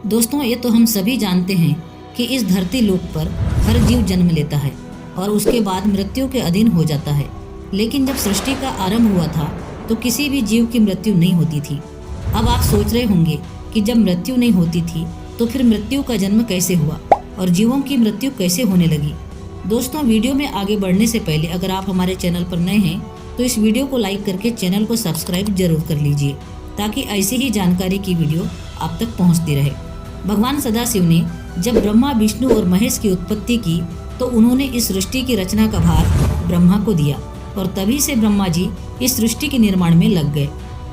दोस्तों, ये तो हम सभी जानते हैं कि इस धरती लोक पर हर जीव जन्म लेता है और उसके बाद मृत्यु के अधीन हो जाता है। लेकिन जब सृष्टि का आरंभ हुआ था तो किसी भी जीव की मृत्यु नहीं होती थी। अब आप सोच रहे होंगे कि जब मृत्यु नहीं होती थी तो फिर मृत्यु का जन्म कैसे हुआ और जीवों की मृत्यु कैसे होने लगी। दोस्तों, वीडियो में आगे बढ़ने से पहले अगर आप हमारे चैनल पर नए हैं तो इस वीडियो को लाइक करके चैनल को सब्सक्राइब जरूर कर लीजिए, ताकि ऐसी ही जानकारी की वीडियो आप तक पहुंचती रहे। भगवान सदाशिव ने जब ब्रह्मा, विष्णु और महेश की उत्पत्ति की तो उन्होंने इस सृष्टि की रचना का भार ब्रह्मा को दिया और तभी से ब्रह्मा जी इस सृष्टि के निर्माण में लग गए।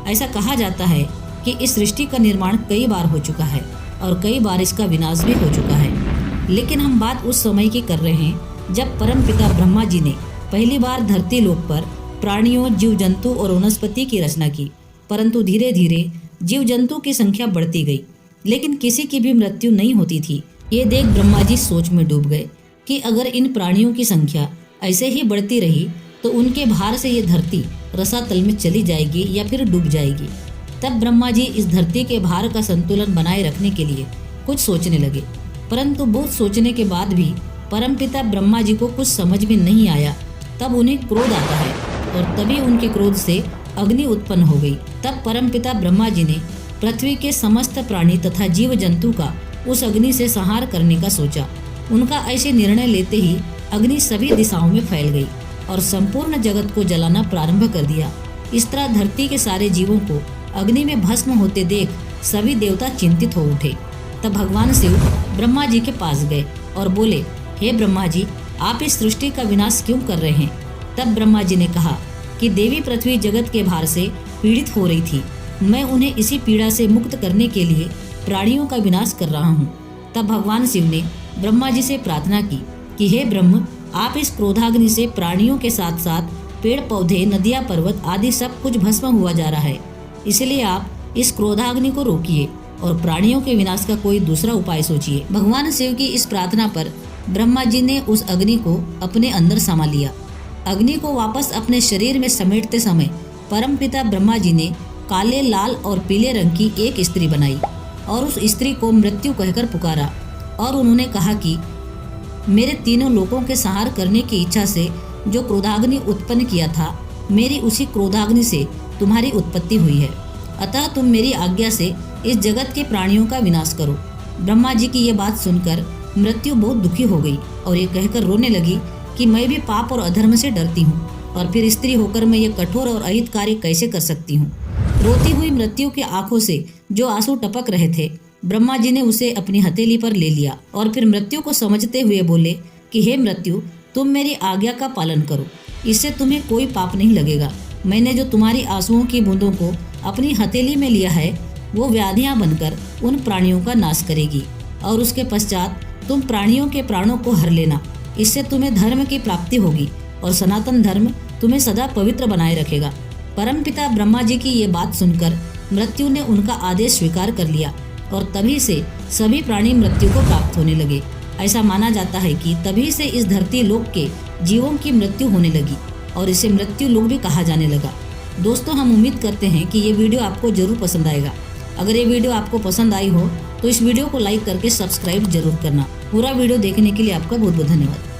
ऐसा कहा जाता है कि इस सृष्टि का निर्माण कई बार हो चुका है और कई बार इसका विनाश भी हो चुका है। लेकिन हम बात उस समय की कर रहे हैं जब परमपिता ब्रह्मा जी ने पहली बार धरती लोक पर प्राणियों, जीव जंतु और वनस्पति की रचना की। परंतु धीरे धीरे जीव जंतु की संख्या बढ़ती गई, लेकिन किसी की भी मृत्यु नहीं होती थी। ये देख ब्रह्मा जी सोच में डूब गए कि अगर इन प्राणियों की संख्या ऐसे ही बढ़ती रही तो उनके भार से ये धरती रसातल में चली जाएगी या फिर डूब जाएगी। तब ब्रह्मा जी इस धरती के भार का संतुलन बनाए रखने के लिए कुछ सोचने लगे। परंतु बहुत सोचने के बाद भी परमपिता ब्रह्मा जी को कुछ समझ में नहीं आया। तब उन्हें क्रोध आता है और तभी उनके क्रोध से अग्नि उत्पन्न हो गई। तब परमपिता ब्रह्मा जी ने पृथ्वी के समस्त प्राणी तथा जीव जंतु का उस अग्नि से संहार करने का सोचा। उनका ऐसे निर्णय लेते ही अग्नि सभी दिशाओं में फैल गई और संपूर्ण जगत को जलाना प्रारंभ कर दिया। इस तरह धरती के सारे जीवों को अग्नि में भस्म होते देख सभी देवता चिंतित हो उठे। तब भगवान शिव ब्रह्मा जी के पास गए और बोले, हे ब्रह्मा जी, आप इस सृष्टि का विनाश क्यों कर रहे हैं? तब ब्रह्मा जी ने कहा कि देवी पृथ्वी जगत के भार से पीड़ित हो रही थी। मैं उन्हें इसी पीड़ा से मुक्त करने के लिए प्राणियों का विनाश कर रहा हूँ। तब भगवान शिव ने ब्रह्मा जी से प्रार्थना की कि हे ब्रह्म, आप इस क्रोधाग्नि से प्राणियों के साथ साथ पेड़ पौधे, नदियाँ, पर्वत आदि सब कुछ भस्म हुआ जा रहा है। इसलिए आप इस क्रोधाग्नि को रोकिए और प्राणियों के विनाश का कोई दूसरा उपाय सोचिए। भगवान शिव की इस प्रार्थना पर ब्रह्मा जी ने उस अग्नि को अपने अंदर समा लिया। अग्नि को वापस अपने शरीर में समेटते समय परमपिता ब्रह्मा जी ने काले, लाल और पीले रंग की एक स्त्री बनाई और उस स्त्री को मृत्यु कहकर पुकारा और उन्होंने कहा कि मेरे तीनों लोकों के संहार करने की इच्छा से जो क्रोधाग्नि उत्पन्न किया था, मेरी उसी क्रोधाग्नि से तुम्हारी उत्पत्ति हुई है। अतः तुम मेरी आज्ञा से इस जगत के प्राणियों का विनाश करो। ब्रह्मा जी की ये बात सुनकर मृत्यु बहुत दुखी हो गई और ये कहकर रोने लगी कि मैं भी पाप और अधर्म से डरती हूँ और फिर स्त्री होकर मैं ये कठोर और अहित कार्य कैसे कर सकती हूँ। रोती हुई मृत्यु की आंखों से जो आंसू टपक रहे थे, ब्रह्मा जी ने उसे अपनी हथेली पर ले लिया और फिर मृत्यु को समझते हुए बोले कि हे मृत्यु, तुम मेरी आज्ञा का पालन करो, इससे तुम्हें कोई पाप नहीं लगेगा। मैंने जो तुम्हारी आंसुओं की बूंदों को अपनी हथेली में लिया है वो व्याधियां बनकर उन प्राणियों का नाश करेगी और उसके पश्चात तुम प्राणियों के प्राणों को हर लेना। इससे तुम्हें धर्म की प्राप्ति होगी और सनातन धर्म तुम्हें सदा पवित्र बनाए रखेगा। परमपिता ब्रह्मा जी की ये बात सुनकर मृत्यु ने उनका आदेश स्वीकार कर लिया और तभी से सभी प्राणी मृत्यु को प्राप्त होने लगे। ऐसा माना जाता है कि तभी से इस धरती लोक के जीवों की मृत्यु होने लगी और इसे मृत्यु लोक भी कहा जाने लगा। दोस्तों, हम उम्मीद करते हैं कि ये वीडियो आपको जरूर पसंद आएगा। अगर ये वीडियो आपको पसंद आई हो तो इस वीडियो को लाइक करके सब्सक्राइब जरूर करना। पूरा वीडियो देखने के लिए आपका बहुत बहुत धन्यवाद।